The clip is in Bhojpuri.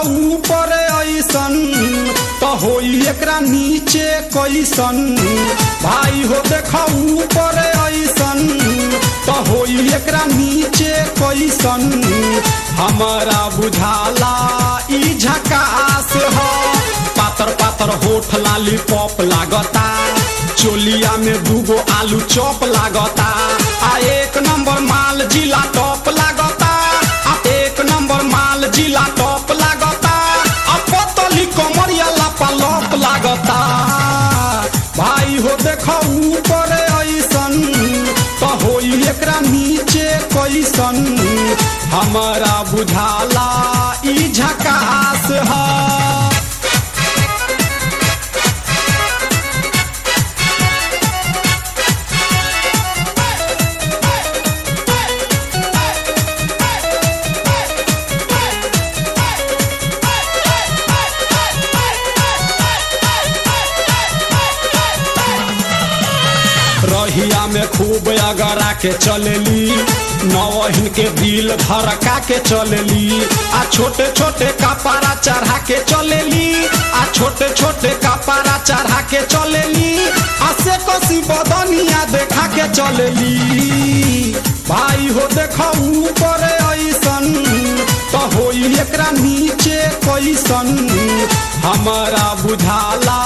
ऊपर ऐसन तो होई एकरा नीचे कैसन। भाई हो देखा ऊपर ऐसन तो होई एकरा नीचे कैसन। हमारा बुझाला ई झकास ह। पातर पातर होठ लाली पॉप लागता, चोलिया में दूगो आलू चॉप लागता। आ एक नंबर माल जिला टॉप लागता, आ एक नंबर माल जिला टॉप लागता। आ पतली कमरिया लापालॉप लागता। भाई हो देखो ऊपर ऐसन तो होई एकरा नीचे कैसन। हमारा बुझाला ई झकास ह। रहिया में खूब अगरा के चलेली, नवहिन के दिल धड़का के चलेली। आ छोटे छोटे कपड़ा चढ़ा के चलेली, आ छोटे छोटे कपड़ा चढ़ा के चलेली। आ से कसी बदनिया देखा के चलेली। भाई हो देखो ऊपर ऐसन तो होई एकरा नीचे कैसन। हमारा बुझाला